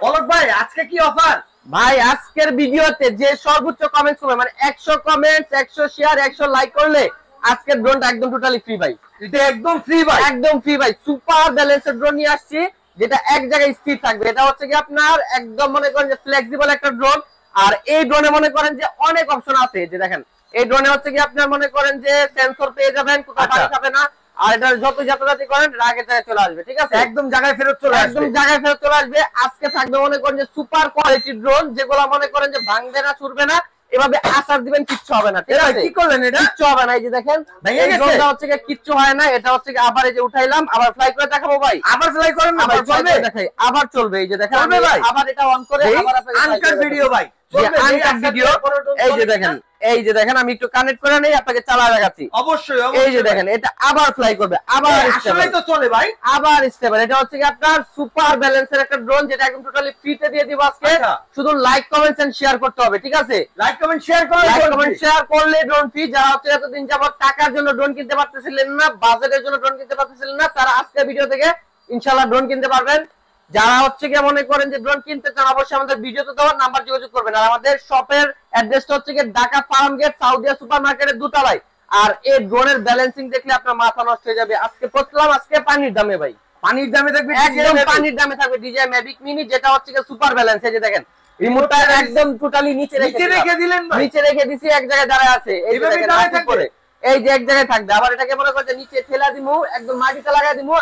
অলক ভাই আজকে কি অফার? ভাই আজকের ভিডিওতে যে সর্বোচ্চ কমেন্টস হবে মানে 100 কমেন্টস 100 শেয়ার 100 লাইক করলে আজকের ড্রোনটা একদম টোটালি ফ্রি ভাই। এটা একদম ফ্রি ভাই, একদম ফ্রি ভাই। সুপার ব্যালেন্সের ড্রোন নিয়ে আসছি যেটা এক জায়গায় স্থির থাকবে। এটা হচ্ছে কি আপনার একদম মনে করেন যে ফ্লেক্সিবল একটা ড্রোন। আর এই ড্রোনে মনে করেন যে অনেক অপশন আছে। যে দেখেন এই ড্রোনে হচ্ছে কি আপনার মনে করেন যে সেন্সর পেয়ে যাবেন, কোথাও পানি খাবে না। আর এটা যত যাতায়াত করেন রাগে জায়গায় চলে আসবে, ঠিক আছে? একদম জায়গায় ফেরত চলে আসবে, একদম জায়গায় ফেরত চলে আসবে। আজকে থাকবে মনে করেন যে সুপার কোয়ালিটির ড্রোন, যেগুলো মনে করেন যে ভাঙবে না, ছুটবে না, এভাবে আসার দিবেন কিচ্ছু হবে না, ঠিক আছে? কি করলেন এটা? কিচ্ছু হবে না। এই যে দেখেন এই ড্রোনটা হচ্ছে কি কিচ্ছু হয় না। এটা হচ্ছে কি আবার এই যে উঠাইলাম, আবার ফ্লাই করে দেখাবো ভাই। আবার ফ্লাই করেন না ভাই, চলবে? দেখাই আবার চলবে। এই যে দেখেন আবার এটা অন করে আবার আপনাকে আনকাট ভিডিও ভাই, এই যে দেখেন আমি একটু কানেক্ট করে নেই, আপনাকে চালা দেখাচ্ছি। অবশ্যই এই যে দেখেন এটা আবার ফ্লাই করবে, আবার আসলেই তো চলে ভাই, আবার স্টেবল। এটা হচ্ছে কি আপনার সুপার ব্যালেন্সের একটা ড্রোন, যেটা একদম টোটালি ফ্রিতে দিয়ে দিব আজকে। শুধু লাইক কমেন্টস এন্ড শেয়ার করতে হবে, ঠিক আছে? লাইক কমেন্ট শেয়ার করলে ড্রোন ফ্রি। যারা হচ্ছে এতদিন যাবত টাকার জন্য ড্রোন কিনতে পারতেছিলেন না, বাজেটের জন্য ড্রোন কিনতে পারতেছিলেন না, তারা আজকে ভিডিও থেকে ইনশাআল্লাহ ড্রোন কিনতে পারবেন। যারা হচ্ছে কি মনে করেন যে ড্রোন কিনতে চান, অবশ্যই আমাদের ভিডিওতে দেওয়ার নাম্বার যোগাযোগ করবেন। আর আমাদের শপের অ্যাড্রেসটা হচ্ছে কি Dhaka farm gate Saudia super মার্কেটের দোতলায়। আর এই ড্রোনের ব্যালেন্সিং দেখলে আপনার মাথা নষ্ট হয়ে যাবে। আজকে পড়লাম আজকে পানির দামে ভাই, পানির দামে থাকবে, একদম পানির দামে থাকবে ডিজে ম্যাভিক মিনি, যেটা হচ্ছে কি সুপার ব্যালেন্স। এই যে দেখেন রিমোটটা একদম টোটালি নিচে রেখে দিলেন ভাই, নিচে রেখে দিছি, এক জায়গায় দাঁড়ায় আছে। এই যে দেখেন উপরে, এই যে এক জায়গায় থাকবে। আবার এটাকে মনে করতে নিচে ঠেলা দিমু, একদম মাটিতে লাগাই দিমু,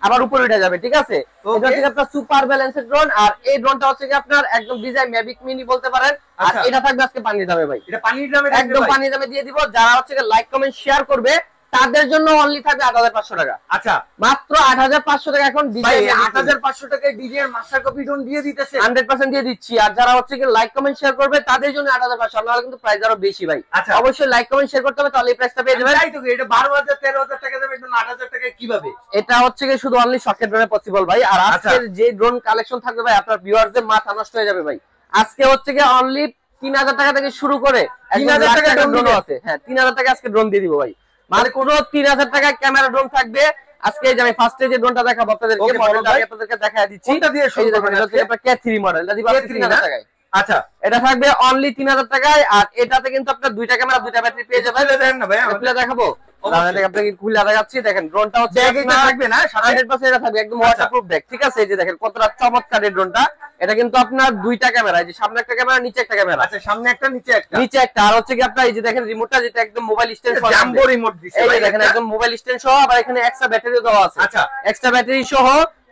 আবার উপরে উঠে যাবে, ঠিক আছে? এটা হচ্ছে আপনার সুপার ব্যালেন্সের ড্রোন। আর এই ড্রোনটা হচ্ছে কি আপনার একদম ডিজাইন ম্যাভিক মিনি বলতে পারেন। আর এটা থাকবে আজকে পানির দামে ভাই, এটা পানির দামে একদম পানির দামে দিয়ে দিব। যারা হচ্ছে লাইক কমেন্ট শেয়ার করবে তাদের জন্য অনলি থাকবে 8500 টাকা। আচ্ছা, মাত্র 8500 টাকা। এখন ভাই 8500 টাকায় ডিজে এর মাস্টার কপি ড্রোন দিয়ে দিতেছে, 100% দিয়ে দিচ্ছি। আর যারা হচ্ছে কি লাইক কমেন্ট শেয়ার করবে তাদের জন্য 8500। আপনারা কিন্তু প্রাইস আরো বেশি ভাই। আচ্ছা, অবশ্যই লাইক কমেন্ট শেয়ার করতে হবে, তাহলে এই প্রাইসটা পেয়ে যাবেন। তাই তো, এটা 12000 13000 টাকা যাবে, এটা 8000 টাকায় কিভাবে? এটা হচ্ছে কি শুধু অনলি শকেট ড্রোনে পসিবল ভাই। আর আজকের যে ড্রোন কালেকশন থাকবে ভাই, আপনার ভিউয়ারদের মাথা নষ্ট হয়ে যাবে ভাই। আজকে হচ্ছে কি অনলি 3000 টাকা থেকে শুরু করে 3000 টাকা ড্রোন আছে। হ্যাঁ 3000 টাকা আজকে ড্রোন দিয়ে দিব ভাই। মানে কোন 3000 টাকা ক্যামেরা ড্রোন থাকবে আজকে। যে আমি ফার্স্টে যে ড্রোনটা দেখাবো আপনাদেরকে, মডেলটা আমি আপনাদেরকে দেখায় দিচ্ছি। কোনটা দিয়ে শুরু করবেন? এটা হচ্ছে আপনার K3 মডেল, এটা দিব 3000 টাকায়। আচ্ছা, এটা থাকবে অনলি 3000 টাকায়। আর এটাতে কিন্তু আপনার দুইটা ক্যামেরা দুইটা ব্যাটারি পেয়ে যাবেন। দেখেন না ভাই, খুলে দেখাবো, আপনাকে খুলে দেখাচ্ছি। দেখেন ড্রোনটা হচ্ছে থাকবে না 100% এটা থাকবে একদম ওয়াটারপ্রুফ ব্যাগ, ঠিক আছে? এই যে দেখেন কতটা চমৎকার এই ড্রোনটা। এটা কিন্তু আপনার দুইটা ক্যামেরা, এই যে সামনে একটা ক্যামেরা, নিচে একটা ক্যামেরা। আচ্ছা, সামনে একটা নিচে একটা, নিচে একটা। আর হচ্ছে কি আপনার এই যে দেখেন রিমোটটা, যেটা একদম মোবাইল স্ট্যান্ড সহ, জাম্বো রিমোট দিছে এই যে দেখেন একদম মোবাইল স্ট্যান্ড সহ। আবার এখানে এক্সট্রা ব্যাটারি দেওয়া আছে। আচ্ছা, এক্সট্রা ব্যাটারি সহ।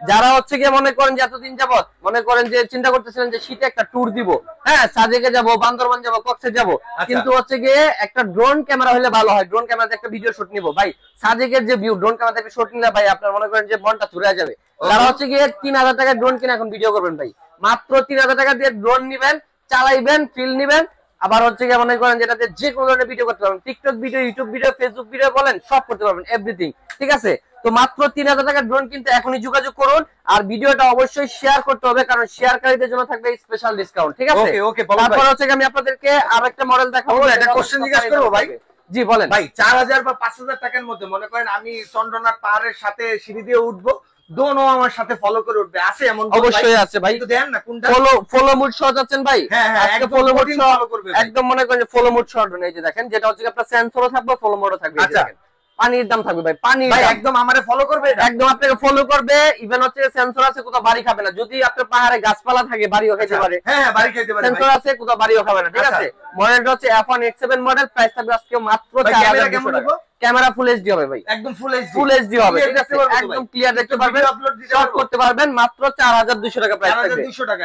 যারা হচ্ছে কি মনে করেন যে এতদিন যাবত মনে করেন যে চিন্তা করতেছিলেন যে শীতে একটা ট্যুর দিব, হ্যাঁ সাজেকে যাব, বান্দরবান যাব, কক্সে যাব, কিন্তু হচ্ছে গিয়ে একটা ড্রোন ক্যামেরা হলে ভালো হয়। ড্রোন ক্যামেরাতে একটা ভিডিও শুট নিব ভাই, সাজেকের যে ভিউ, ড্রোন ক্যামেরাতে একটা শুট নিলে ভাই আপনার মনে করেন যে মনটা চুরে যাবে। যারা হচ্ছে গিয়ে 3000 টাকায় ড্রোন কিনে এখন ভিডিও করবেন ভাই, মাত্র 3000 টাকা দিয়ে ড্রোন নিবেন, চালাইবেন, ফিল নিবেন। আবার হচ্ছে কি মনে করেন যেটাতে যে কোনো ধরনের ভিডিও করতে পারবেন, TikTok video, YouTube video, Facebook video বলেন, সব করতে পারবেন, এভরিথিং, ঠিক আছে? তো মাত্র 3000 টাকা ড্রোন কিনতে এখনই যোগাযোগ করুন। আর ভিডিওটা অবশ্যই শেয়ার করতে হবে, কারণ শেয়ারকারীদের জন্য থাকবে স্পেশাল ডিসকাউন্ট, ঠিক আছে? তারপর হচ্ছে আমি আপনাদেরকে আরেকটা মডেল দেখাবো। একটা কোশ্চেন জিজ্ঞাসা করব ভাই। জি বলেন ভাই, 4000 বা 5000 টাকার মধ্যে মনে করেন আমি চন্দ্রনাথ পাহাড়ের সাথে সিঁড়ি দিয়ে উঠবো, দোনো আমার সাথে ফলো করে উঠবে, আছে এমন? অবশ্যই আছে ভাই। তো দেন না কোনটা ফলো মুড সহ যাচ্ছেন ভাই? হ্যাঁ হ্যাঁ, একদম ফলো মুড সহ করবে, একদম মনে করেন যে ফলো মুড সহ ড্রোন। এই যে দেখেন যেটা হচ্ছে আপনার সেন্সরও থাকবে, ফলো মোডও থাকবে। আচ্ছা, পানির দাম থাকবে ভাই, পানির ভাই একদম আমারে ফলো করবে, একদম আপনাকে ফলো করবে। ইভেন হচ্ছে সেন্সর আছে, কোথাও বাড়ি খাবে না। যদি আপনার পাহাড়ে গাছপালা থাকে বাড়িও খেতে পারে, হ্যাঁ হ্যাঁ বাড়ি খেতে পারে, সেন্সর আছে, কোথাও বাড়িও খাবে না, ঠিক আছে? মডেলটা হচ্ছে F1 X7 মডেল। প্রাইস থাকবে আজকে মাত্র 4200 টাকা। ক্যামেরা ফুল এইচডি হবে ভাই, একদম ফুল এইচডি হবে, ঠিক আছে? একদম ক্লিয়ার দেখতে পারবেন, শট করতে পারবেন। মাত্র 4200 টাকা প্রাইস থাকবে,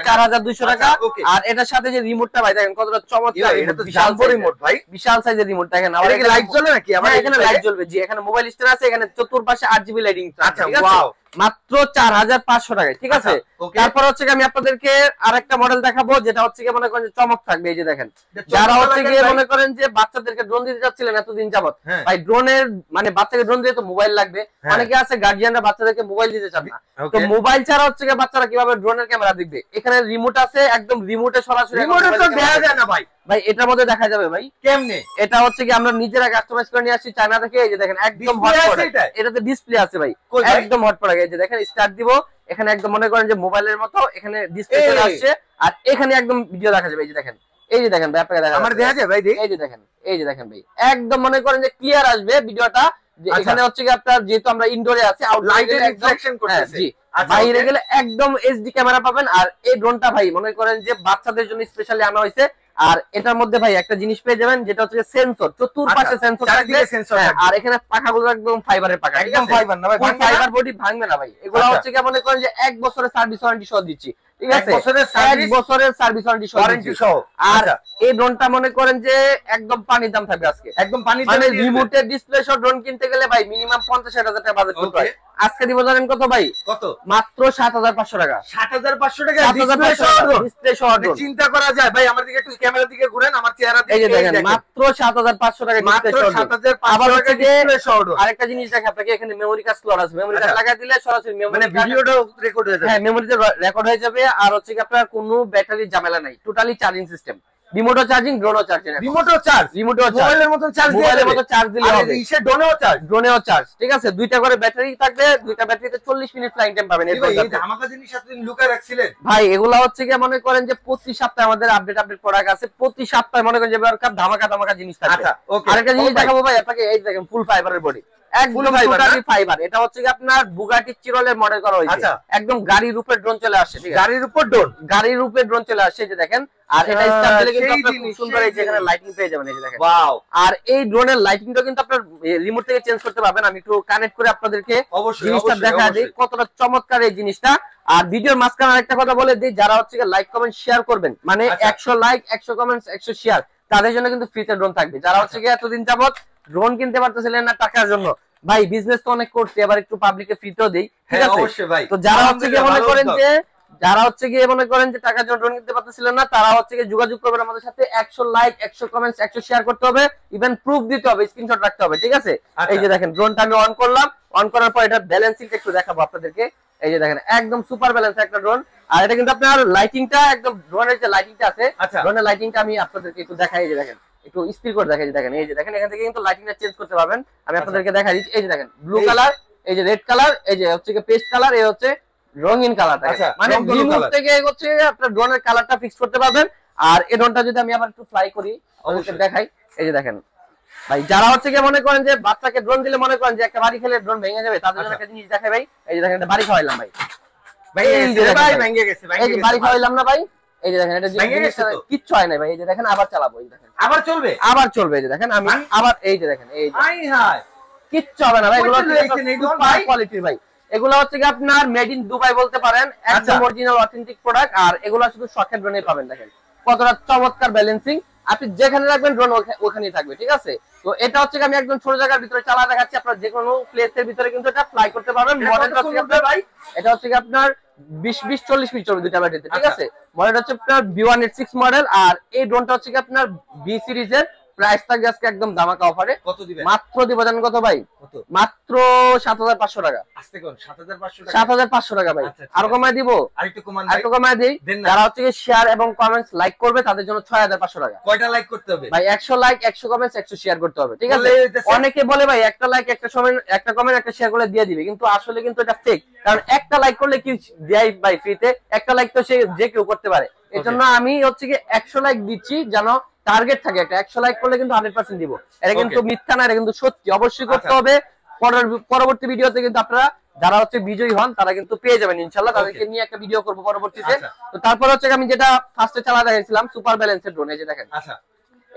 4200 টাকা। আর এটার সাথে যে রিমোটটা ভাই দেখেন কতটা চমৎকার, এটা তো জাম্বো রিমোট ভাই, বিশাল সাইজের রিমোট। দেখেন আর এখানে লাইট জ্বলে নাকি? আমার এখানে লাইট জ্বলবে, জি। এখানে মোবাইল স্ট্যান্ড আছে, এখানে চতুর্পাশে 8GB লাইটিং। আচ্ছা, ওয়াও, মাত্র 4500 টাকায়, ঠিক আছে? তারপর হচ্ছে আমি আপনাদেরকে আরেকটা মডেল দেখাবো, যেটা হচ্ছে কি মনে করেন চমক থাকবে। এই যে দেখেন যারা হচ্ছে গিয়ে মনে করেন যে বাচ্চাদেরকে ড্রোন দিতে যাচ্ছিলেন এতদিন যাবত, ভাই ড্রোনের মানে বাচ্চাকে ড্রোন দিয়ে তো মোবাইল লাগবে। অনেকে আছে গার্ডিয়ানরা বাচ্চাদেরকে মোবাইল দিতে চান না, তো মোবাইল ছাড়া হচ্ছে গিয়ে বাচ্চারা কিভাবে ড্রোনের ক্যামেরা দেখবে? এখানে রিমোট আছে, একদম রিমোটে সরাসরি, রিমোটে তো দেয়া যায় না ভাই, ভাই এটার মধ্যে দেখা যাবে ভাই কেমনে? এটা হচ্ছে কি আমরা নিজেরা কাস্টমাইজ করে নিয়ে আসছি চায়না থেকে। এই যে দেখেন একদম হট প্রোডাক্ট, এটাতে ডিসপ্লে আছে ভাই, একদম হট প্রোডাক্ট। এই যে দেখেন স্টার্ট দিব, এখানে একদম মনে করেন যে মোবাইলের মতো এখানে ডিসপ্লে চলে আসছে, আর এখানে একদম ভিডিও দেখা যাবে। এই যে দেখেন, এই যে দেখেন ভাই, আপনাকে দেখা আমার দেখা যায় ভাই, এই যে দেখেন, এই যে দেখেন ভাই, একদম মনে করেন যে ক্লিয়ার আসবে ভিডিওটা। এখানে হচ্ছে কি আপনার যেহেতু আমরা ইনডোরে আছি, আউটলাইটে রিফ্লেকশন করতেছে, জি বাইরে গেলে একদম এইচডি ক্যামেরা পাবেন। আর এই ড্রোনটা ভাই মনে করেন যে বাচ্চাদের জন্য স্পেশালি আনা হয়েছে। আর এটার মধ্যে ভাই একটা জিনিস পেয়ে যাবেন, যেটা হচ্ছে সেন্সর, চতুর্পাশে সেন্সর থাকবে, আর এখানে পাখাগুলো একদম ফাইবারের পাখা, একদম ফাইবার না ভাই, ফাইবার বডি ভাঙবে না ভাই। এগুলো হচ্ছে কি মনে করেন যে 1 বছরের সার্ভিস ওয়ারেন্টি সহ দিচ্ছি, ঠিক আছে, 1 বছরের সার্ভিস ওয়ারেন্টি সহ। আর এই ড্রোনটা মনে করেন যে একদম পানির দাম থাকবে আজকে, একদম পানির দাম। মানে রিমোটের ডিসপ্লে সহ ড্রোন কিনতে গেলে ভাই মিনিমাম 50,000 টাকা বাজেট করতে হয়। আজকে দিব জানেন কত ভাই? কত? মাত্র 7,500 টাকা। 7,500 টাকা ডিসপ্লে সহ ড্রোন। চিন্তা করা যায় ভাই? আমার দিকে একটু ক্যামেরার দিকে ঘুরেন, আমার চেহারা দিকে। এই যে দেখেন মাত্র 7,500 টাকা মাত্র 7,500 টাকা ডিসপ্লে সহ ড্রোন। আরেকটা জিনিস দেখে আপনাকে, এখানে মেমরি কার্ড স্লট আছে, মেমরি কার্ড লাগাই দিলে সরাসরি মানে ভিডিওটাও রেকর্ড হয়ে যাবে। হ্যাঁ, মেমোরিতে রেকর্ড হয়ে যাবে। আর হচ্ছে কি আপনার কোনো ব্যাটারি ঝামেলা নাই, টোটালি চার্জিং সিস্টেম, রিমোটও চার্জিং, ড্রোনও চার্জিং। রিমোটও চার্জ, মোবাইলের মতো চার্জ দিলে হবে, ইসে ড্রোনেও চার্জ, ঠিক আছে। দুইটা করে ব্যাটারি থাকবে, দুইটা ব্যাটারিতে 40 মিনিট ফ্লাইং টাইম পাবেন। এই ধামাকা জিনিস আপনি লুকায় রাখছিলেন ভাই, এগুলা হচ্ছে কি মনে করেন যে প্রতি সপ্তাহে আমাদের আপডেট প্রোডাক্ট আছে, প্রতি সপ্তাহে মনে করেন যে ধামাকা জিনিস থাকবে। আচ্ছা, ওকে। আরেকটা জিনিস দেখাবো ভাই আপনাকে, এই দেখেন ফুল ফাইবারের বডি, একদম ফাইবার। এটা হচ্ছে কি আপনার বুগাটি চিরলের মডেল করা হয়েছে, একদম গাড়ির উপরে ড্রোন চলে আসে, ঠিক আছে, গাড়ির উপরে ড্রোন চলে আসে। যে দেখেন, আর এটা স্টার্ট দিলে কিন্তু আপনারা খুব সুন্দর এই যে এখানে লাইটিং পেয়ে যাবেন। এই যে দেখেন, ওয়াও। আর এই ড্রোনের লাইটিংটা কিন্তু আপনার রিমোট থেকে চেঞ্জ করতে পারবেন। আমি একটু কানেক্ট করে আপনাদেরকে জিনিসটা দেখা দিই কতটা চমৎকার এই জিনিসটা। আর ভিডিওর মাঝখানে আরেকটা কথা বলে দিই, যারা হচ্ছে লাইক কমেন্ট শেয়ার করবেন, মানে 100 লাইক 100 কমেন্টস 100 শেয়ার, তাদের জন্য কিন্তু ফ্রিতে ড্রোন থাকবে। যারা হচ্ছে এতদিন যাবত ড্রোন কিনতে পারতেছিলেন না টাকার জন্য, ভাই বিজনেস তো অনেক করছি, এবার একটু পাবলিকে ফ্রিতেও দেই, ঠিক আছে। অবশ্যই ভাই। তো যারা হচ্ছে মনে করেন যে টাকার জন্য ড্রোন কিনতে পারতেছিলেন না, তারা হচ্ছে যোগাযোগ করবেন আমাদের সাথে। 100 লাইক 100 কমেন্টস 100 শেয়ার করতে হবে, ইভেন প্রুফ দিতে হবে, স্ক্রিনশট রাখতে হবে, ঠিক আছে। এই যে দেখেন ড্রোনটা আমি অন করলাম, অন করার পর এটা ব্যালেন্সিংটা একটু দেখাবো আপনাদেরকে। এই যে দেখেন একদম সুপার ব্যালেন্স একটা ড্রোন। আর এটা কিন্তু আপনার লাইটিংটা একদম ড্রোনের যে লাইটিংটা আছে, ড্রোনের লাইটিংটা আমি আপনাদেরকে একটু দেখাই। এই যে দেখেন, একটু স্পিড করে দেখাই। দেখেন, এই যে দেখেন এখান থেকে কিন্তু লাইটিংটা চেঞ্জ করতে পারবেন। আমি আপনাদেরকে দেখাই দিচ্ছি। এই যে দেখেন ব্লু কালার, এই যে রেড কালার, এই যে হচ্ছে পেস্ট কালার, এই হচ্ছে রঙিন কালারটা, মানে রিমোট থেকে হচ্ছে আপনার ড্রোনের কালারটা ফিক্স করতে পারবেন। আর এই ড্রোনটা যদি আমি আবার একটু ফ্লাই করি, আপনাদেরকে দেখাই। এই যে দেখেন ভাই, যারা হচ্ছে মনে করেন যে বাচ্চাকে ড্রোন দিলে মনে করেন যে একটা বাড়ি খেলে ড্রোন ভেঙে যাবে, তাদের জন্য একটা জিনিস দেখাই ভাই। এই যে দেখেন একটা বাড়ি খাওয়াইলাম ভাই, এই যে ভেঙে গেছে, এই যে বাড়ি খাওয়াইলাম না ভাই। এই যে দেখেন এটা কিচ্ছু হয় না ভাই। এই যে দেখেন আবার চালাবো, এই দেখেন আবার চলবে। এই যে দেখেন আমি আবার, এই যে দেখেন, এই কিচ্ছু হবে না ভাই। এগুলো কোয়ালিটির ভাই, এগুলো হচ্ছে কি আপনার মেড ইন দুবাই বলতে পারেন, একদম অরিজিনাল অথেন্টিক প্রোডাক্ট। আর এগুলো শুধু শখের ড্রোনে পাবেন। দেখেন কতটা চমৎকার ব্যালেন্সিং, আপনি যেখানে রাখবেন ড্রোন ওখানেই থাকবে, ঠিক আছে। তো এটা হচ্ছে আমি একদম ছোট জায়গার ভিতরে চালা দেখাচ্ছি, আপনার যে কোনো প্লেসের ভিতরে কিন্তু এটা ফ্লাই করতে পারবেন। মডেলটা হচ্ছে আপনার ভাই, এটা হচ্ছে আপনার 20-40 ফিট চলবে দুইটা ব্যাটারিতে, ঠিক আছে। মডেলটা হচ্ছে আপনার B186 মডেল। আর এই ড্রোনটা হচ্ছে আপনার বি সিরিজের। প্রাইস থাকবে আজকে একদম ধামাকা অফারে। কত দিবেন? মাত্র দিব জানেন কত ভাই? মাত্র 7,500 টাকা। আস্তে কোন 7,500 টাকা ভাই। আর কমায় দিব, আরেকটু কমায় দেই। যারা হচ্ছে শেয়ার এবং কমেন্টস লাইক করবে তাদের জন্য 6,500 টাকা। কয়টা লাইক করতে হবে ভাই? 100 লাইক 100 কমেন্টস 100 শেয়ার করতে হবে, ঠিক আছে। অনেকে বলে ভাই একটা লাইক একটা কমেন্ট একটা শেয়ার করে দিয়ে দিবে, কিন্তু আসলে কিন্তু এটা ফেক। কারণ একটা লাইক করলে কি দেয় ভাই ফ্রিতে? একটা লাইক তো যে কেউ করতে পারে। এজন্য আমি হচ্ছে 100 লাইক দিচ্ছি, জানো টার্গেট থাকে একটা। 100 লাইক করলে কিন্তু 100% দিব। এটা কিন্তু মিথ্যা না, এটা কিন্তু সত্যি। অবশ্যই করতে হবে। পরবর্তী ভিডিওতে কিন্তু আপনারা যারা হচ্ছে বিজয়ী হন তারা কিন্তু পেয়ে যাবেন ইনশাআল্লাহ। তাদেরকে নিয়ে একটা ভিডিও করব পরবর্তীতে। তো তারপর হচ্ছে আমি যেটা ফার্স্টে চালা দেখাইছিলাম সুপার ব্যালেন্সের ড্রোন, এই যে দেখেন। আচ্ছা,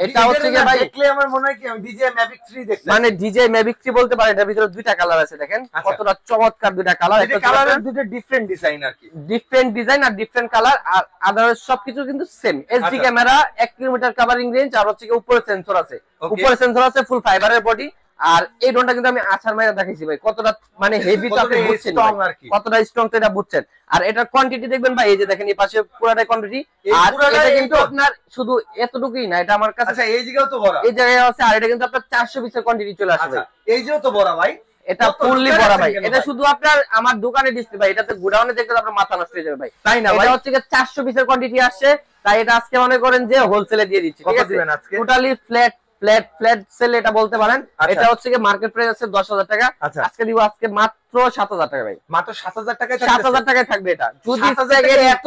এটা হচ্ছে ভাই দেখলে আমার মনে হয় কি আমি DJI Mavic 3 দেখলাম। মানে DJI Mavic 3 বলতে পারেন। এটার ভিতরে দুইটা কালার আছে, দেখেন কতটা চমৎকার দুইটা কালার। এটা কালারের দুটো ডিফারেন্ট ডিজাইন আর কি, ডিফারেন্ট ডিজাইন আর ডিফারেন্ট কালার। আর আদারওয়াইজ সবকিছু কিন্তু same. SD camera, 1 kilometre covering range. আর হচ্ছে উপরে সেন্সর আছে, ফুল ফাইবারের বডি। আর এই ড্রোনটা কিন্তু আমি আছাড় মাইরা দেখাইছি ভাই, কতটা মানে হেভি, তো আপনি বুঝছেন কতটা স্ট্রং, তো এটা বুঝছেন। আর এটার কোয়ান্টিটি দেখবেন ভাই, এই যে দেখেন এই পাশে পুরোটাই কোয়ান্টিটি। আর এটা কিন্তু আপনার শুধু এতটুকুই না, এটা আমার কাছে, আচ্ছা এই জায়গাও তো বড়, এই জায়গায় আছে। আর এটা কিন্তু আপনার 400 পিসের কোয়ান্টিটি চলে আসে ভাই। এই যে তো বড় ভাই, এটা ফুললি বড় ভাই। এটা শুধু আপনার আমার দোকানে ডিসপ্লে ভাই, এটাতে গোডাউনে দেখলে আপনার মাথা নষ্ট হয়ে যাবে ভাই, তাই না ভাই? এটা হচ্ছে 400 পিসের কোয়ান্টিটি আসছে। তাই এটা আজকে মনে করেন যে হোলসেলে দিয়ে দিচ্ছি, ঠিক আছে? টোটালি ফ্ল্যাট সেল এটা বলতে পারেন। এটা হচ্ছে কি মার্কেট প্রাইস আছে 10,000 টাকা, আজকে দিব আজকে মাত্র 7,000 টাকা ভাই, মাত্র 7,000 টাকায় 7,000 টাকায় থাকবে এটা। যদি এত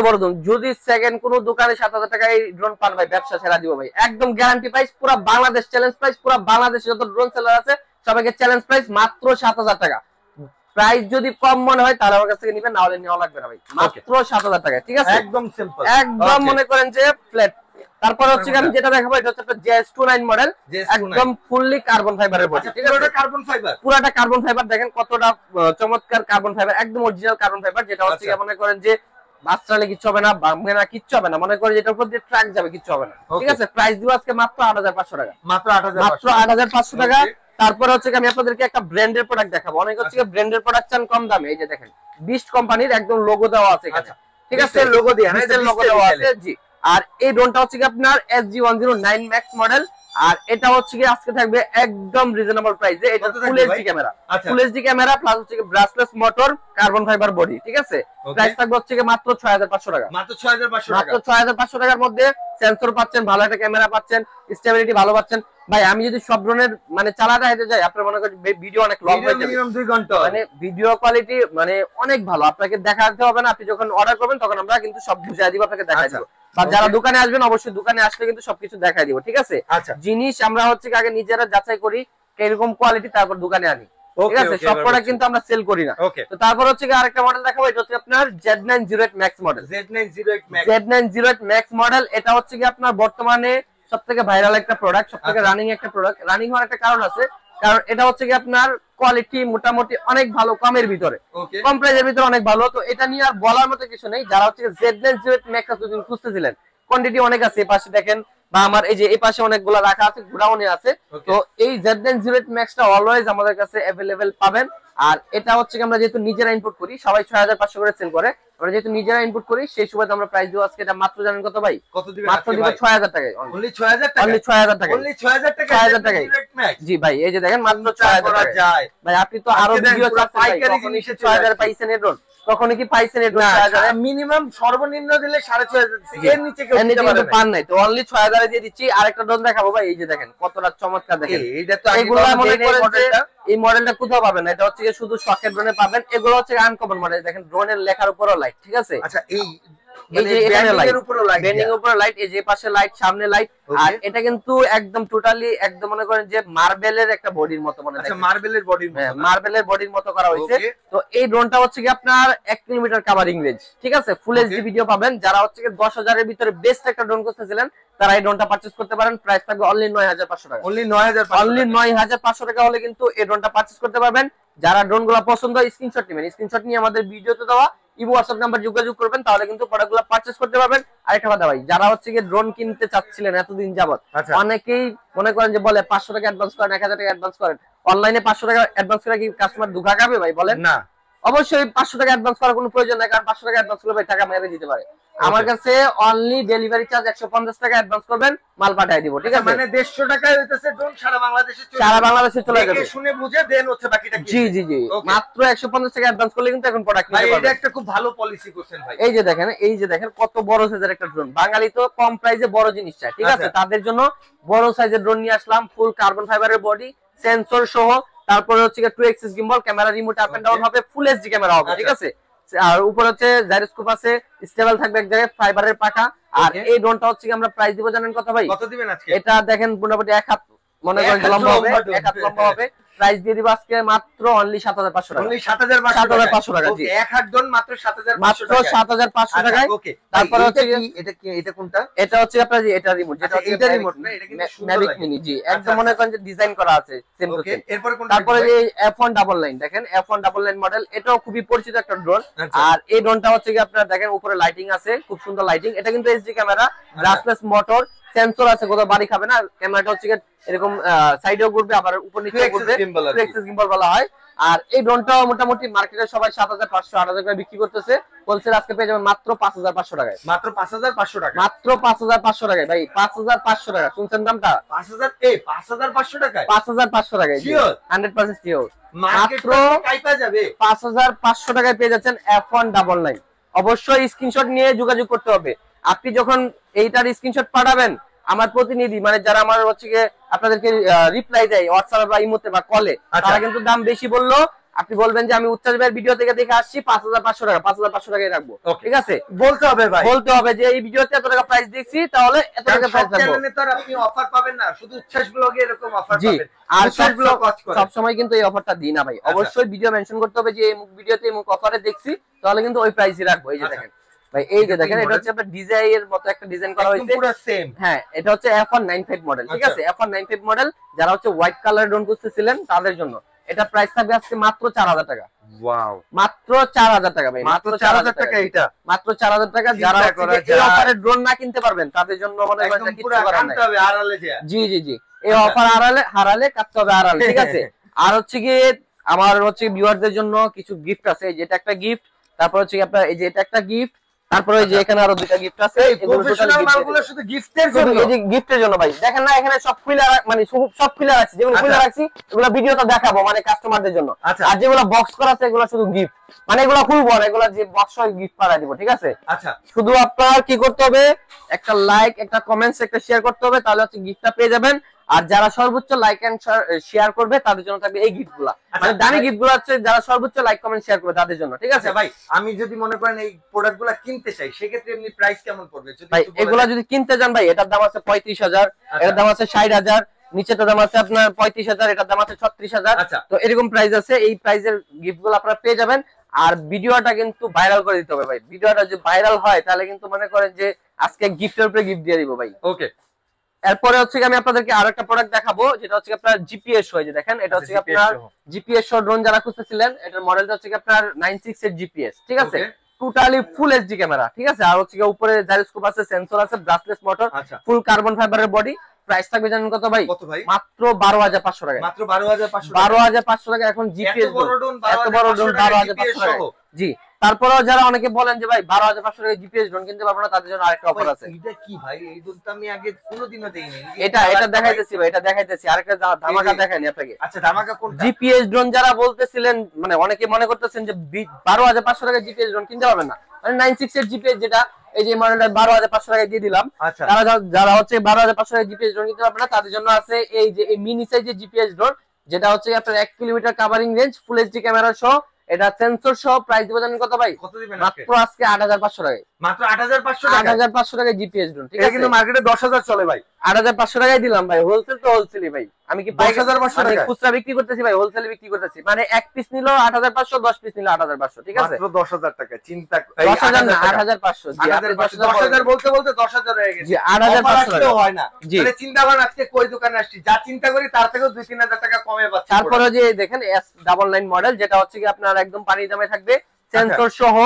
বড় ড্রোন যদি সেকেন্ড কোন দোকানে 7,000 টাকায় এই ড্রোন পান ভাই, ব্যবসা ছেড়ে দিব ভাই, একদম গ্যারান্টি প্রাইস, পুরো বাংলাদেশ চ্যালেঞ্জ প্রাইস, পুরো বাংলাদেশে যত ড্রোন সেলার আছে সবাইকে চ্যালেঞ্জ প্রাইস মাত্র 7,000 টাকা। প্রাইস যদি কম মনে হয় তাহলে আমার কাছ থেকে নিবেন, না হলে নেওয়া লাগবে না ভাই, মাত্র 7,000 টাকা, ঠিক আছে? একদম সিম্পল, একদম মনে করেন যে ফ্ল্যাট। তারপর হচ্ছে আমি যেটা দেখাবো এটা হচ্ছে একটা JS29 মডেল, একদম ফুললি কার্বন ফাইবারের বডি, ঠিক আছে? পুরোটা কার্বন ফাইবার, পুরোটা কার্বন ফাইবার। দেখেন কতটা চমৎকার কার্বন ফাইবার, একদম অরিজিনাল কার্বন ফাইবার, যেটা হচ্ছে মনে করেন যে বাচ্চালে কিচ্ছু হবে না, ভাঙবে না, কিচ্ছু হবে না, মনে করেন যেটার উপর দিয়ে ট্রাক যাবে, কিচ্ছু হবে না, ঠিক আছে? প্রাইস দিব আজকে মাত্র 8,500 টাকা, মাত্র 8,500 টাকা। তারপর হচ্ছে আমি আপনাদেরকে একটা ব্র্যান্ডের প্রোডাক্ট দেখাবো। অনেক হচ্ছে ব্র্যান্ডের প্রোডাক্ট চান কম দামে, এই যে দেখেন বিস্ট কোম্পানির একদম লোগো দেওয়া আছে এখানে, ঠিক আছে? লোগো দেওয়া আছে, জি। আর এই ড্রোনটা হচ্ছে আপনার SG109 ম্যাক্স মডেল, আর এটা হচ্ছে আজকে থাকবে একদম রিজনেবল প্রাইসে। এটা full HD camera, full HD camera plus হচ্ছে brushless motor, carbon fibre body, ঠিক আছে? প্রাইস থাকবে হচ্ছে মাত্র 6,500 টাকা, মাত্র 6,500 টাকার মধ্যে সেন্সর পাচ্ছেন, ভালো একটা ক্যামেরা পাচ্ছেন, স্টেবিলিটি ভালো পাচ্ছেন। ভাই আমি যদি সব ড্রোনের মানে চালাতে হেঁটে যাই, আপনার মনে করেন ভিডিও অনেক লং হয়ে যাবে, মিনিমাম 2 ঘন্টা, মানে ভিডিও কোয়ালিটি মানে অনেক ভালো, আপনাকে দেখাতে হবে না। আপনি যখন অর্ডার করবেন তখন আমরা কিন্তু সব বুঝিয়ে দিব, আপনাকে দেখাই দিব। বা যারা দোকানে আসবেন অবশ্যই দোকানে আসলে কিন্তু সবকিছু দেখাই দিব, ঠিক আছে? জিনিস আমরা হচ্ছে আগে নিজেরা যাচাই করি কিরকম কোয়ালিটি, তারপর দোকানে আনি, ঠিক আছে? সব প্রোডাক্ট কিন্তু আমরা সেল করি না। তো তারপর হচ্ছে আরেকটা মডেল দেখাবো, এটা হচ্ছে আপনার Z908 Max model, Z908 Max model. এটা হচ্ছে আপনার বর্তমানে সবথেকে ভাইরাল একটা প্রোডাক্ট, সবথেকে রানিং একটা প্রোডাক্ট। রানিং হওয়ার একটা কারণ আছে, কারণ এটা হচ্ছে আপনার কোয়ালিটি মোটামুটি অনেক ভালো, কমের ভিতরে, কম প্রাইসের ভিতরে অনেক ভালো। তো এটা নিয়ে আর বলার মতো কিছু নেই। যারা হচ্ছে Z908 Max যদি খুঁজতেছিলেন, কোয়ান্টিটি অনেক আছে, এই পাশে দেখেন বা আমার এই যে এই পাশে অনেকগুলো রাখা আছে, গোডাউনে আছে। তো এই Z908 Max টা অলওয়েজ আমাদের কাছে अवेलेबल পাবেন। আর এটা হচ্ছে আমরা যেহেতু নিজেরা ইনপুট করি, সবাই 6,500 করে সেল করে, আমরা যেহেতু নিজেরা ইনপুট করি সেই সুবাদে আমরা প্রাইস দিব আজকে। এটা মাত্র জানেন কত ভাই? কত দিবেন? মাত্র দিব 6,000 টাকায়, অনলি 6,000 টাকা, অনলি 6,000 টাকা, অনলি 6,000 টাকা, 6,000 টাকায়। জি ভাই, এই যে দেখেন মাত্র 6,000 টাকা যায় ভাই। আপনি তো আরো ভিডিও পাইকারি জিনিসে 6,000 পাইছেন এই ড্রোন, কখনো কি পাইছেন এই ড্রোন? 6,000 মিনিমাম সর্বনিম্ন দিলে 6,500, এর নিচে কেউ দিতে পারে না, পান নাই। তো অনলি 6,000 এ দিয়ে দিচ্ছি। আরেকটা ড্রোন দেখাবো ভাই, এই যে দেখেন কতটা চমৎকার, দেখেন এইটা তো এগুলো মনে করেন যে এই মডেলটা কোথাও পাবেন না, এটা হচ্ছে শুধু শকের ড্রোনে পাবেন। এগুলো হচ্ছে আনকমন মডেল, দেখেন ড্রোনের লেখার উপরও লাইট, ঠিক আছে? আচ্ছা, এই যে এখানে লাইট, বেন্ডিং উপরে লাইট, এই যে পাশে লাইট, সামনে লাইট। আর এটা কিন্তু একদম টোটালি একদম মনে করেন যে মার্বেলের একটা বডির মতো, মনে দেখেন মার্বেলের বডির মতো, মার্বেলের বডির মতো করা হয়েছে। তো এই ড্রোনটা হচ্ছে কি আপনার 1 কিলোমিটার কভারিং রেঞ্জ, ঠিক আছে? ফুল এইচডি ভিডিও পাবেন। যারা হচ্ছে 10,000 এর ভিতরে বেস্ট একটা ড্রোন খুঁজতেছিলেন তারা এই ড্রোনটা পারচেজ করতে পারেন। প্রাইস থাকবে অনলি 9,500 টাকা, অনলি 9,500 টাকা হলে কিন্তু এই ড্রোনটা পারচেজ করতে পারবেন। যারা ড্রোনগুলো পছন্দ হয় স্ক্রিনশট নেবেন, স্ক্রিনশট নিয়ে আমাদের ভিডিওতে দেওয়া ইমো হোয়াটসঅ্যাপ নাম্বার যোগাযোগ করবেন, তাহলে কিন্তু প্রোডাক্টগুলো পারচেজ করতে পারবেন। আরেকটা কথা ভাই, যারা হচ্ছে ড্রোন কিনতে চাচ্ছিলেন এতদিন যাবত, অনেকেই মনে করেন যে বলে 500 টাকা অ্যাডভান্স করেন, 1,000 টাকা অ্যাডভান্স করেন। অনলাইনে 500 টাকা অ্যাডভান্স করে কি কাস্টমার ধোঁকা খাবে ভাই? বলেন না। অবশ্যই 500 টাকা অ্যাডভান্স করার কোনো প্রয়োজন নাই, কারণ 500 টাকা অ্যাডভান্স করলে ভাই টাকা মেরে দিতে পারে। আমার কাছে অনলি ডেলিভারি চার্জ 150 টাকা অ্যাডভান্স করবেন, মাল পাঠিয়ে দিব, ঠিক আছে? মানে 150 টাকায় হইতেছে ড্রোন সারা বাংলাদেশে চলে যাবে, দেখে শুনে বুঝে দেন হচ্ছে বাকিটা কি। জি জি জি, মাত্র 150 টাকা অ্যাডভান্স করলে কিন্তু এখন প্রোডাক্ট নিতে পারবেন। এটা একটা খুব ভালো পলিসি করছেন ভাই। এই যে দেখেন কত বড় সাইজের একটা ড্রোন। বাঙালি তো কম প্রাইসে বড় জিনিস চায়, ঠিক আছে? তাদের জন্য বড় সাইজের ড্রোন নিয়ে আসলাম, ফুল কার্বন ফাইবারের বডি, সেন্সর সহ। তারপরে হচ্ছে 2 axis gimbal, camera remote up and down হবে, ফুল এইচডি ক্যামেরা হবে, ঠিক আছে? আর উপরে হচ্ছে জাইরোস্কোপ আছে, স্টেবল থাকবে এক জায়গায়, ফাইবারের পাকা। আর এই ড্রোনটা হচ্ছে আমরা প্রাইস দিব জানেন কত ভাই? কত দিবেন আজকে? এটা দেখেন মোটামুটি 1 হাত মনে করেন লম্বা হবে, 1 হাত লম্বা হবে। প্রাইস দিয়ে দিব আজকে মাত্র অনলি 7,500 টাকা, অনলি 7,500 টাকা। জি, 1 হাত ড্রোন মাত্র 7,500 টাকা, মাত্র 7,500 টাকায়। ওকে, তারপর হচ্ছে এটা কোনটা? এটা হচ্ছে আপনার যে এটা রিমোট, যেটা এটা রিমোট না, এটা কিন্তু ম্যাভিক মিনি। জি, একদম মনে করেন যে ডিজাইন করা আছে সেম টু সেম। এরপর কোনটা? তারপরে এই F199 দেখেন, F199 মডেল, এটাও খুবই পরিচিত একটা ড্রোন। আর এই ড্রোনটা হচ্ছে কি আপনারা দেখেন উপরে লাইটিং আছে, খুব সুন্দর লাইটিং। এটা কিন্তু HD camera, brushless motor, sensor আছে, কোথাও বাড়ি খাবে না। ক্যামেরাটা হচ্ছে এরকম সাইডেও ঘুরবে, আবার উপর নিচে ঘুরবে, এক্সিস গিম্বল বলা হয়। আর এই ড্রোনটাও মোটামুটি মার্কেটে সবাই 7,500 8,000 করে বিক্রি করতেছে। হোলসেল আজকে পেয়ে যাবেন মাত্র 5,500 টাকায়, মাত্র 5,500 টাকা, মাত্র 5,500 টাকায় ভাই। 5,500 টাকা, শুনছেন দামটা? 5,500 টাকায়, 5,500 টাকায়, 100% শিওর। মাত্র 5,500 টাকায় পেয়ে যাচ্ছেন F199। অবশ্যই স্ক্রিনশট নিয়ে যোগাযোগ করতে হবে। আপনি যখন এইটার স্ক্রিনশট পাঠাবেন, আমার প্রতিনিধি মানে যারা আমার হচ্ছে গিয়ে আপনাদেরকে রিপ্লাই দেয় হোয়াটসঅ্যাপে বা ইমোতে বা কলে, তারা কিন্তু দাম বেশি বললো আপনি বলবেন যে আমি উচ্চাস ভাইয়ের ভিডিও থেকে দেখে আসছি 5500 টাকা, 5500 টাকাই রাখবো। ঠিক আছে, বলতে হবে ভাই, বলতে হবে যে এই ভিডিওতে এত টাকা প্রাইস দিচ্ছি, তাহলে এত টাকা প্রাইস রাখবো। চ্যানেলে তো আপনি অফার পাবেন না, শুধু উচ্ছ্বাস ব্লগে এরকম অফার জি। পাবেন। আর সব সময় কিন্তু এই অফারটা দিই না ভাই, অবশ্যই ভিডিও মেনশন করতে হবে যে এই ভিডিওতে এই অফারে দেখছি, তাহলে কিন্তু ওই প্রাইসই রাখবো। এই যে দেখেন ভাই, এই যে দেখেন এটা হচ্ছে আপনার ডিজাইনের মতো একটা ডিজাইন করা হয়েছে পুরো সেম। হ্যাঁ, এটা হচ্ছে F195 মডেল। ঠিক আছে, F195 মডেল যারা হচ্ছে হোয়াইট কালার ড্রোন খুঁজতেছিলেন তাদের জন্য এটা প্রাইস থাকবে আজকে মাত্র 4000 টাকা। ওয়াও, মাত্র 4000 টাকা ভাই, মাত্র 4000 টাকা। এটা মাত্র 4000 টাকা। যারা এই অফারে ড্রোন না কিনতে পারবেন তাদের জন্য মনে করেন যে কিছু করার নাই। জি জি জি, এই অফার হারালে কাটতে হবে আড়ালে। ঠিক আছে, আর হচ্ছে কি আমার হচ্ছে ভিউয়ারদের জন্য কিছু গিফট আছে, যেটা একটা গিফট, তারপর হচ্ছে আপনার এই যে এটা একটা গিফট, তারপরে এই যে এখানে আরো দুটো গিফট আছে। এগুলো টোটাল মালগুলো শুধু গিফটের জন্য, এই যে গিফটের জন্য ভাই। দেখেন না এখানে সব খুলে মানে সব খুলে রাখছি, যেগুলো খুলে রাখছি এগুলো ভিডিওতে দেখাবো মানে কাস্টমারদের জন্য। আর যেগুলো বক্স করা আছে এগুলো শুধু গিফট, মানে এগুলো খুলবো না, এগুলো যে বক্স হয় গিফট পাঠিয়ে দিব। ঠিক আছে, আচ্ছা শুধু আপনার কি করতে হবে, একটা লাইক, একটা কমেন্টস, একটা শেয়ার করতে হবে, তাহলে হচ্ছে গিফটটা পেয়ে যাবেন। আর যারা সর্বোচ্চ লাইক এন্ড শেয়ার করবে তাদের জন্য থাকবে এই গিফটগুলো, মানে দামি গিফটগুলো হচ্ছে যারা সর্বোচ্চ লাইক কমেন্ট শেয়ার করবে তাদের জন্য। ঠিক আছে ভাই, আমি যদি মনে করেন এই প্রোডাক্টগুলো কিনতে চাই, সেক্ষেত্রে এমনি প্রাইস কেমন পড়বে? ভাই এগুলা যদি কিনতে যান ভাই, এটার দাম আছে 35000, এটার দাম আছে 60000, নিচেটার দাম আছে আপনার 35000, এটার দাম আছে 36000। তো এরকম প্রাইস আছে। এই প্রাইসের গিফটগুলো আপনারা পেয়ে যাবেন। আর ভিডিওটা কিন্তু ভাইরাল করে দিতে হবে ভাই, ভিডিওটা যদি ভাইরাল হয় তাহলে কিন্তু মনে করেন যে আজকে গিফটের উপরে গিফট দিয়ে দিব ভাই। ওকে, এরপরে হচ্ছে আমি আপনাদেরকে আরেকটা প্রোডাক্ট দেখাবো, যেটা হচ্ছে আপনার জিপিএস হয়। যে দেখেন এটা হচ্ছে আপনার জিপিএস ড্রোন যারা খুঁজতেছিলেন, এটার মডেলটা হচ্ছে আপনার 96 এর জিপিএস। ঠিক আছে, টোটালি ফুল এইচডি ক্যামেরা। ঠিক আছে, আর হচ্ছে উপরে জাইরোস্কোপ আছে, সেন্সর আছে, ব্রাসলেস মোটর, ফুল কার্বন ফাইবারের বডি। প্রাইস থাকবে জানেন কত ভাই? মাত্র 12500 টাকা। মাত্র 12500 12500 টাকা। এখন জিপিএস এত বড় ড্রোন 12500 টাকা। জি, তারপরেও যারা অনেকে বলেন যে ভাই 12500 টাকা জিপিএস ড্রোন কিনতে পারবো না, তাদের জন্য আরেকটা অফার আছে। এটা কি ভাই? এই ড্রোনটা আমি আগে কোনোদিনও দেইনি। এটা দেখাইতেছি ভাই, এটা দেখাইতেছি। আরেকটা ধামাকা দেখাইনি আপনাকে। আচ্ছা, ধামাকা কোনটা? জিপিএস ড্রোন যারা বলতেছিলেন, মানে অনেকে মনে করতেছেন যে 12500 টাকা জিপিএস ড্রোন কিনতে পারবেন না, মানে 96 এর জিপিএস যেটা এই যে মডেলটা 12500 টাকা দিয়ে দিলাম। তারা যারা হচ্ছে 12500 টাকা জিপিএস ড্রোন কিনতে পারবে না, তাদের জন্য আছে এই যে এই মিনি সাইজের জিপিএস ড্রোন, যেটা হচ্ছে আপনার 1 কিলোমিটার কভারিং রেঞ্জ, ফুল এইচডি ক্যামেরা সহ, এটা সেন্সর সহ। প্রাইস দিব জানেন কত ভাই? কত দিবেন মাত্র আজকে 8500 টাকায়। মাত্র 8500 টাকা। 8500 টাকায় জিপিএস ড্রোন। ঠিক আছে, কিন্তু মার্কেটে 10000 চলে ভাই। 8500 টাকায় দিলাম ভাই। হোলসেল তো হোলসেলই ভাই, আমি কি 10500 টাকা খুচরা বিক্রি করতেছি ভাই, হোলসেলে বিক্রি করতেছি। মানে এক পিস নিলো 8500, 10 পিস নিলো 8500। ঠিক আছে, মাত্র 10000 টাকা। চিন্তা 10000 না 8500। জি, 10000 বলতে বলতে 10000 হয়ে গেছে। জি, 8500 টাকা হয় না। তাহলে চিন্তা করেন আজকে কই দোকানে আসছি, যা চিন্তা করি তার থেকেও 2-3000 টাকা কমে পাচ্ছি। তারপরে যে দেখেন S99 মডেল, যেটা হচ্ছে কি আপনার একদম পানি দামে থাকবে, সেন্সর সহ,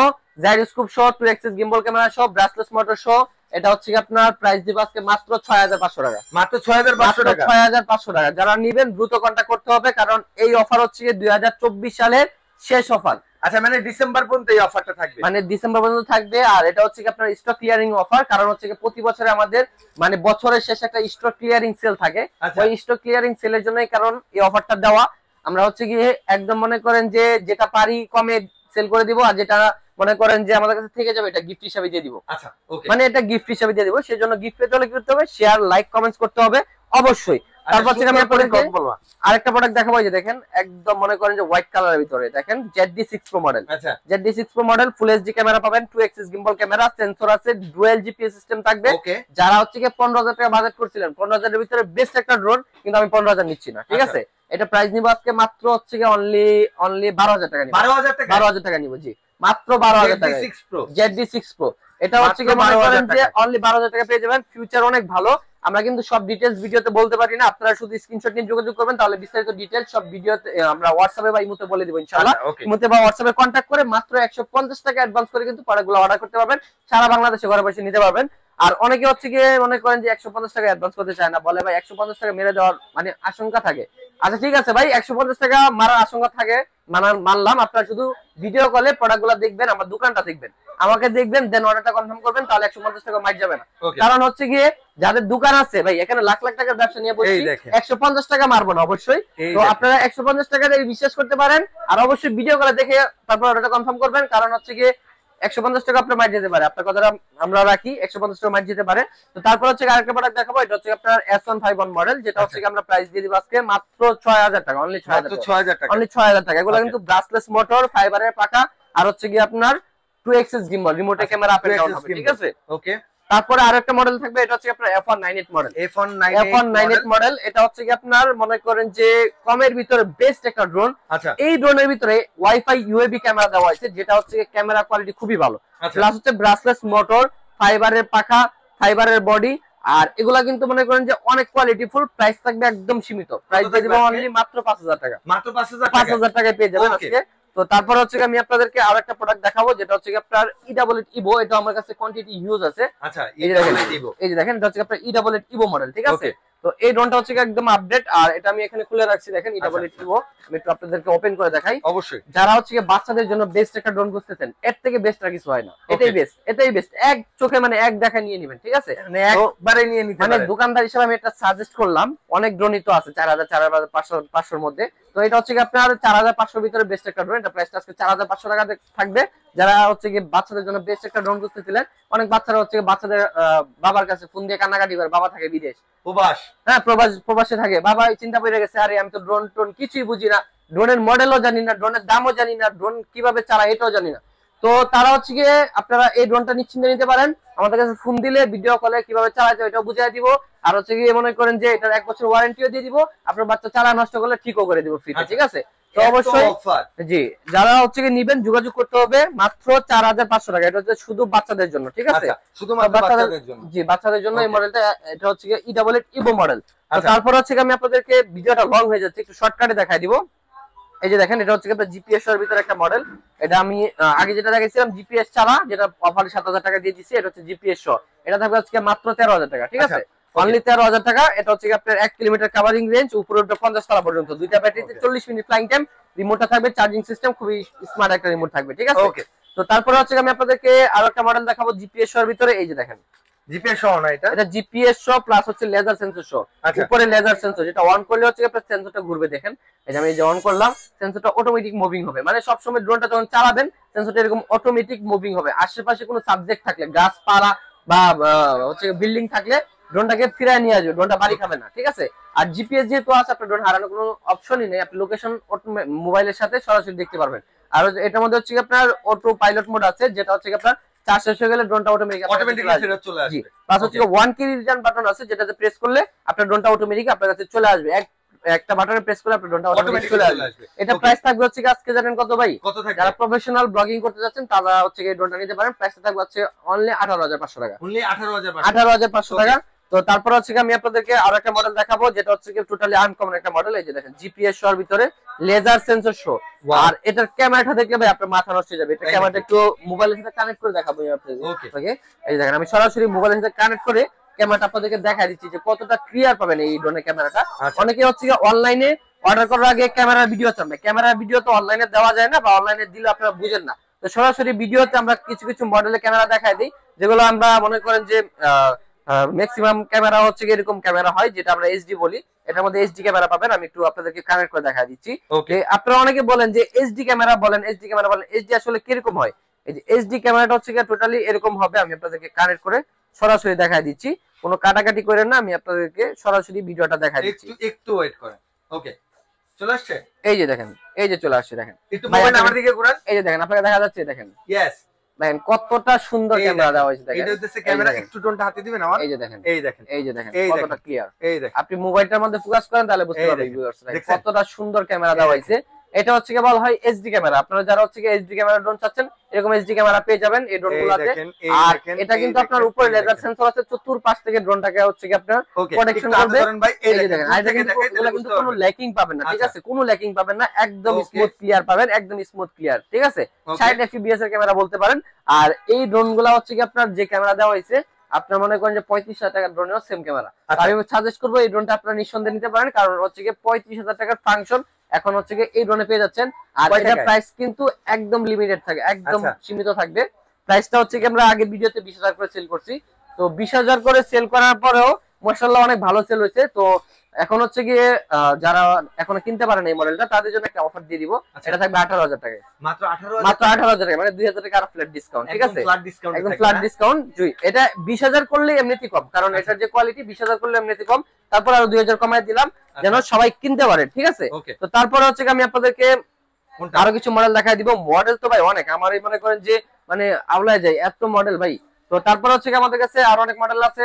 জাইরোস্কোপ সহ, 2 এক্সিস গিম্বল ক্যামেরা সহ, ব্রাসলেস মোটর সহ। এটা হচ্ছে কি আপনার প্রাইস দিব আজকে মাত্র 6500 টাকা। মাত্র 6500 টাকা। 6500 টাকা। যারা নেবেন দ্রুত কন্টাক্ট করতে হবে, কারণ এই অফার হচ্ছে 2024 সালের শেষ অফার। আচ্ছা, মানে ডিসেম্বর পর্যন্ত এই অফারটা থাকবে? মানে ডিসেম্বর পর্যন্ত থাকবে। আর এটা হচ্ছে কি আপনার স্টক ক্লিয়ারিং অফার, কারণ হচ্ছে কি প্রতি বছরে আমাদের মানে বছরের শেষে একটা স্টক ক্লিয়ারিং সেল থাকে। ওই স্টক ক্লিয়ারিং সেলের জন্যই কারণ এই অফারটা দেওয়া। আমরা হচ্ছে কি একদম মনে করেন যে যেটা পারি কমে সেল করে দিব, আর যেটা মনে করেন যে আমাদের কাছে থেকে যাবে এটা গিফট হিসেবে দিয়ে দিব। আচ্ছা, ওকে, মানে এটা গিফট হিসেবে দিয়ে দিব। সেজন্য গিফট পেতে হলে কি করতে হবে? শেয়ার, লাইক, কমেন্টস করতে হবে অবশ্যই। তারপর থেকে আমি আপনাদেরকে আরেকটা প্রোডাক্ট দেখাবো। যে দেখেন একদম মনে করেন যে হোয়াইট কালারের ভিতরে দেখেন ZD6 Pro মডেল। আচ্ছা, ZD6 Pro মডেল, ফুল এইচডি ক্যামেরা পাবেন, 2 এক্সিস গিম্বল ক্যামেরা, সেন্সর আছে, ডুয়াল জিপিএস সিস্টেম থাকবে। যারা হচ্ছে কি 15000 টাকা বাজেট করছিলেন, 15000 এর ভিতরে বেস্ট একটা ড্রোন, কিন্তু আমি 15000 নিচ্ছি না। ঠিক আছে, এটা প্রাইস নিব আজকে মাত্র হচ্ছে কি অনলি 12000 টাকা নিব। 12000 টাকা নিব। জি, মাত্র 12000 টাকা। ZD6 Pro এটা হচ্ছে কি মনে করেন যে অনলি 12000 টাকা পেয়ে যাবেন। ফিউচার অনেক ভালো। আমরা কিন্তু সব ডিটেইলস ভিডিওতে বলতে পারি না, আপনারা শুধু স্ক্রিনশট নিয়ে যোগাযোগ করবেন, তাহলে বিস্তারিত ডিটেইলস সব ভিডিওতে আমরা হোয়াটসঅ্যাপে বা ইমোতে বলে দেব ইনশাআল্লাহ। ইমোতে বা হোয়াটসঅ্যাপে কন্টাক্ট করে মাত্র 150 টাকা অ্যাডভান্স করে কিন্তু প্রোডাক্টগুলো অর্ডার করতে পারবেন। সারা বাংলাদেশে ঘরে বসে নিতে পারবেন। আর অনেকে হচ্ছে কি মনে করেন যে 150 টাকা অ্যাডভান্স করতে চায় না, বলে ভাই 150 টাকা মেরে দেওয়ার মানে আশঙ্কা থাকে। আচ্ছা ঠিক আছে ভাই, 150 টাকা মারার আশঙ্কা থাকে মানলাম। আপনারা শুধু ভিডিও কলে প্রোডাক্টগুলো দেখবেন, আমার দোকানটা দেখবেন, আমাকে দেখবেন, দেন অর্ডারটা কনফার্ম করবেন, তাহলে 150 টাকা মাইর যাবে না। কারণ হচ্ছে গিয়ে যাদের দোকান আছে ভাই, এখানে লাখ লাখ টাকার ব্যবসা নিয়ে বসছি, 150 টাকা মারবো না অবশ্যই। তো আপনারা 150 টাকা দিয়ে বিশ্বাস করতে পারেন, আর অবশ্যই ভিডিও করে দেখে তারপর অর্ডারটা কনফার্ম করবেন। কারণ হচ্ছে গিয়ে 150 টাকা আপনার মাইট যেতে পারে, আপনার কথাটা আমরা রাখি 150 টাকা মাইট যেতে পারে। তো তারপর হচ্ছে আরেকটা প্রোডাক্ট দেখাবো, এটা হচ্ছে আপনার S151 মডেল, যেটা হচ্ছে আমরা প্রাইস দিয়ে দিব আজকে মাত্র 6000 টাকা, অনলি 6000 টাকা, অনলি 6000 টাকা। এগুলো কিন্তু ব্রাসলেস মোটর, ফাইবারের পাকা, আর হচ্ছে কি আপনার 2 এক্সিস গিম্বল, রিমোটে ক্যামেরা আপ এন্ড ডাউন হবে, ঠিক আছে? ওকে। তারপরে আরেকটা মডেল থাকবে, এটা হচ্ছে আপনার F198 মডেল। F198 মডেল, এটা হচ্ছে কি আপনার মনে করেন যে কমের ভিতরে বেস্ট একটা ড্রোন। আচ্ছা, এই ড্রোনের ভিতরে ওয়াইফাই ইউএবি ক্যামেরা দেওয়া আছে, যেটা হচ্ছে ক্যামেরা কোয়ালিটি খুবই ভালো। প্লাস হচ্ছে ব্রাসলেস মোটর, ফাইবারের পাখা, ফাইবারের বডি, আর এগুলা কিন্তু মনে করেন যে অনেক কোয়ালিটি ফুল। প্রাইস থাকবে একদম সীমিত, প্রাইস দিয়ে দিব অনলি মাত্র 5000 টাকা, মাত্র 5000 টাকায় পেয়ে যাবেন আজকে। তো তারপর হচ্ছে আমি আপনাদেরকে আরেকটা প্রোডাক্ট দেখাবো, যেটা হচ্ছে আপনার E88 ইভো। এটা আমার কাছে কোয়ান্টিটি ইউজ আছে। আচ্ছা, E88 ইভো, এই যে দেখেন, এটা হচ্ছে আপনার E88 ইভো মডেল, ঠিক আছে? তো এই ড্রোনটা হচ্ছে একদম আপডেট, আর এটা আমি এখানে খুলে রাখছি, দেখেন E88 ইভো। আমি একটু আপনাদেরকে ওপেন করে দেখাই। অবশ্যই যারা হচ্ছে বাচ্চাদের জন্য বেস্ট একটা ড্রোন খুঁজতেছেন, এর থেকে বেস্ট আর কিছু হয় না, এটাই বেস্ট, এটাই বেস্ট। এক চোখে মানে এক দেখা নিয়ে নেবেন, ঠিক আছে? মানে একবারে নিয়ে নিতে মানে পারেন। দোকানদার হিসেবে আমি এটা সাজেস্ট করলাম। অনেক ড্রোনই তো আছে 4000, 4500, 500 মধ্যে। তো এটা হচ্ছে আপনার 4500 ভিতরে বেস্ট একটা ড্রোন। এটা প্রাইসটা আজকে 4500 টাকা থাকবে। যারা হচ্ছে বাচ্চাদের জন্য বেস্ট একটা ড্রোন খুঁজতেছিলেন, অনেক বাচ্চারা হচ্ছে বাচ্চাদের বাবার কাছে ফোন দিয়ে কান্নাকাটি করে, বাবা থাকে বিদেশ, প্রবাস, হ্যাঁ প্রবাসে থাকে, বাবা চিন্তা করে গেছে, আরে আমি তো ড্রোন কিছুই বুঝি না, ড্রোনের মডেলও জানি না, ড্রোনের দামও জানি না, ড্রোন কিভাবে চালায় এটাও জানি না। তো তারা হচ্ছে গিয়ে আপনারা এই ড্রোনটা নিশ্চিন্তে নিতে পারেন। আমাদের কাছে ফোন দিলে ভিডিও কলে কিভাবে চালাতে এটাও বুঝিয়ে দিব। আর হচ্ছে গিয়ে মনে করেন যে এটার 1 বছর ওয়ারেন্টিও দিয়ে দিব, আপনার বাচ্চা চালা নষ্ট করলে ঠিকও করে দিব ফ্রিতে, ঠিক আছে? তো অবশ্যই জি, যারা হচ্ছে গিয়ে নিবেন যোগাযোগ করতে হবে মাত্র 4500 টাকা। এটা হচ্ছে শুধু বাচ্চাদের জন্য, ঠিক আছে? শুধুমাত্র বাচ্চাদের জন্য, জি, বাচ্চাদের জন্য এই মডেলটা। এটা হচ্ছে E88 ইভো মডেল। তারপর হচ্ছে আমি আপনাদেরকে, ভিডিওটা লং হয়ে যাচ্ছে, একটু শর্টকাটে দেখাই দিব। এই যে দেখেন, এটা হচ্ছে আপনার জিপিএস এর ভিতরে একটা মডেল। এটা আমি আগে যেটা দেখাইছিলাম জিপিএস ছাড়া, যেটা অফারে 7000 টাকা দিয়ে দিছি, এটা হচ্ছে জিপিএস সহ। এটা থাকবে আজকে মাত্র 13000 টাকা, ঠিক আছে? অনলি 13000 টাকা। এটা হচ্ছে আপনার 1 কিলোমিটার কভারিং রেঞ্জ, উপরে 50 তলা পর্যন্ত, দুইটা ব্যাটারিতে 40 মিনিট ফ্লাইং টাইম, রিমোটটা থাকবে, চার্জিং সিস্টেম খুবই স্মার্ট একটা রিমোট থাকবে, ঠিক আছে? ওকে। তো তারপরে হচ্ছে আমি আপনাদেরকে আরো একটা মডেল দেখাবো জিপিএস এর ভিতরে। এই যে দেখেন, জিপিএস সহ না, এটা জিপিএস সহ প্লাস হচ্ছে লেজার সেন্সর সহ। উপরে লেজার সেন্সর, যেটা অন করলে হচ্ছে আপনার সেন্সরটা ঘুরবে, দেখেন। এই যে আমি যে অন করলাম, সেন্সরটা অটোমেটিক মুভিং হবে। মানে সব সময় ড্রোনটা যখন চালাবেন, সেন্সরটা এরকম অটোমেটিক মুভিং হবে। আশেপাশে কোনো সাবজেক্ট থাকলে, গাছপালা বা হচ্ছে বিল্ডিং থাকলে ড্রোনটাকে ফিরায় নিয়ে আসবে, ড্রোনটা বাড়ি খাবে না, ঠিক আছে? আর জিপিএস যেহেতু আছে, আপনার ড্রোন হারানোর কোনো অপশনই নেই। আপনি লোকেশন মোবাইলের সাথে সরাসরি দেখতে পারবেন। আর এটার মধ্যে হচ্ছে আপনার অটো পাইলট মোড আছে, যেটা হচ্ছে আপনার চার্জ শেষ হয়ে গেলে ড্রোনটা অটোমেটিক্যালি চলে আসবে। প্লাস হচ্ছে 1 কি রিটার্ন বাটন আছে, যেটাতে প্রেস করলে আপনার ড্রোনটা অটোমেটিক আপনার কাছে চলে আসবে। একটা বাটনে প্রেস করলে আপনার ড্রোনটা অটোমেটিক চলে আসবে। এটা প্রাইস থাকবে হচ্ছে আজকে জানেন কত ভাই? যারা প্রফেশনাল ব্লগিং করতে যাচ্ছেন তারা হচ্ছে এই ড্রোনটা নিতে পারেন। প্রাইসটা থাকবে হচ্ছে অনলি 18500 টাকা, অনলি 18500 টাকা। তো তারপর হচ্ছে আমি আপনাদেরকে আরো একটা মডেল দেখাবো, যেটা হচ্ছে টোটালি আনকমন একটা মডেল। এই যে দেখেন, জিপিএস সহ ভিতরে লেজার সেন্সর সহ। আর এটার ক্যামেরাটা দেখলে ভাই আপনার মাথা নষ্ট হয়ে যাবে। এটা ক্যামেরাটা একটু মোবাইলের সাথে কানেক্ট করে দেখাবো আপনাদেরকে। এই দেখেন, আমি সরাসরি মোবাইলের সাথে কানেক্ট করে ক্যামেরাটা আপনাদেরকে দেখাই দিচ্ছি যে কতটা ক্লিয়ার পাবেন এই ড্রোনের ক্যামেরাটা। অনেকে হচ্ছে অনলাইনে অর্ডার করার আগে ক্যামেরার ভিডিও চান না, ক্যামেরার ভিডিও তো অনলাইনে দেওয়া যায় না, বা অনলাইনে দিলে আপনারা বুঝেন না। তো সরাসরি ভিডিওতে আমরা কিছু কিছু মডেলের ক্যামেরা দেখাই দিই, যেগুলো আমরা মনে করেন যে ম্যাক্সিমাম ক্যামেরা হচ্ছে এরকম ক্যামেরা হয়, যেটা আমরা এইচডি বলি। এটার মধ্যে এইচডি ক্যামেরা পাবেন। আমি একটু আপনাদেরকে কানেক্ট করে দেখা দিচ্ছি। আপনারা অনেকে বলেন যে এইচডি ক্যামেরা বলেন, এইচডি ক্যামেরা বলেন, এইচডি আসলে কিরকম হয়? এই যে এইচডি ক্যামেরাটা হচ্ছে টোটালি এরকম হবে। আমি আপনাদেরকে কানেক্ট করে সরাসরি দেখাই দিচ্ছি, কোনো কাটাকাটি করেন না, আমি আপনাদেরকে সরাসরি ভিডিওটা দেখাই দিচ্ছি। একটু ওয়েট করেন। ওকে, চলে আসছে। এই যে দেখেন, এই যে চলে আসছে, দেখেন। একটু মোবাইল আমার দিকে ঘোরান। এই যে দেখেন, আপনাকে দেখা যাচ্ছে, দেখেন। ইয়েস, দেখেন কতটা সুন্দর ক্যামেরা দেওয়া হয়েছে। দেখেন, এটা হচ্ছে ক্যামেরা। একটু ড্রোনটা হাতে দিবেন আমার। এই যে দেখেন, এই দেখেন, এই যে দেখেন কতটা ক্লিয়ার। এই দেখেন, আপনি মোবাইলটার মধ্যে ফোকাস করেন তাহলে বুঝতে পারবেন ভিউয়ার্স কতটা সুন্দর ক্যামেরা দেওয়া হয়েছে। এটা হচ্ছে কি বলা হয় এইচডি ক্যামেরা। আপনারা যারা হচ্ছে কি এইচডি ক্যামেরা ড্রোন চাচ্ছেন, এরকম এইচডি ক্যামেরা পেয়ে যাবেন এই ড্রোনগুলোতে। আর এটা কিন্তু আপনার উপরে লেজার সেন্সর আছে, চতুর্পাশ থেকে ড্রোনটাকে হচ্ছে কি আপনার প্রোটেকশন করবে। এই যে দেখেন, আর দেখেন এগুলা কিন্তু কোনো ল্যাকিং পাবেন না, ঠিক আছে? কোনো ল্যাকিং পাবেন না, একদম স্মুথ ক্লিয়ার পাবেন, একদম স্মুথ ক্লিয়ার, ঠিক আছে? 60 এফপিএস এর ক্যামেরা বলতে পারেন। আর এই ড্রোনগুলো হচ্ছে কি আপনার যে ক্যামেরা দেওয়া হয়েছে, আপনার মনে করেন যে 35,000 টাকার ড্রোনেও সেম ক্যামেরা। আমি সাজেস্ট করবো এই ড্রোনটা আপনারা নিঃসন্দেহে নিতে পারেন, কারণ হচ্ছে কি 35,000 টাকার ফাংশন এখন হচ্ছে কি এই ড্রোনে পেয়ে যাচ্ছেন। আর এটা প্রাইস কিন্তু একদম লিমিটেড থাকে, একদম সীমিত থাকবে। প্রাইসটা হচ্ছে কি আমরা আগের ভিডিওতে 20,000 করে সেল করছি। তো 20,000 করে সেল করার পরেও মাশাআল্লাহ অনেক ভালো সেল হয়েছে। তো এখন হচ্ছে গিয়ে যারা এখনো কিনতে পারেন এই মডেলটা তাদের জন্য একটা অফার দিয়ে দিব। এটা থাকবে 18000 টাকায়, মাত্র 18000, মাত্র 18000 টাকা, মানে 2000 টাকা আর ফ্ল্যাট ডিসকাউন্ট। ঠিক আছে, ফ্ল্যাট ডিসকাউন্ট, একদম ফ্ল্যাট ডিসকাউন্ট। এটা 20000 করলে এমনিতেই কম, কারণ এটার যে কোয়ালিটি 20000 করলে এমনিতেই কম, তারপর আরো 2000 কমায় দিলাম যেন সবাই কিনতে পারে। ঠিক আছে, তো তারপরে হচ্ছে আমি আপনাদেরকে আরো কিছু মডেল দেখাই দিব। মডেল তো ভাই অনেক, আমার এই মনে করেন যে মানে আওলায় যায় এত মডেল ভাই। তো তারপর হচ্ছে আমাদের কাছে আরো অনেক মডেল আছে।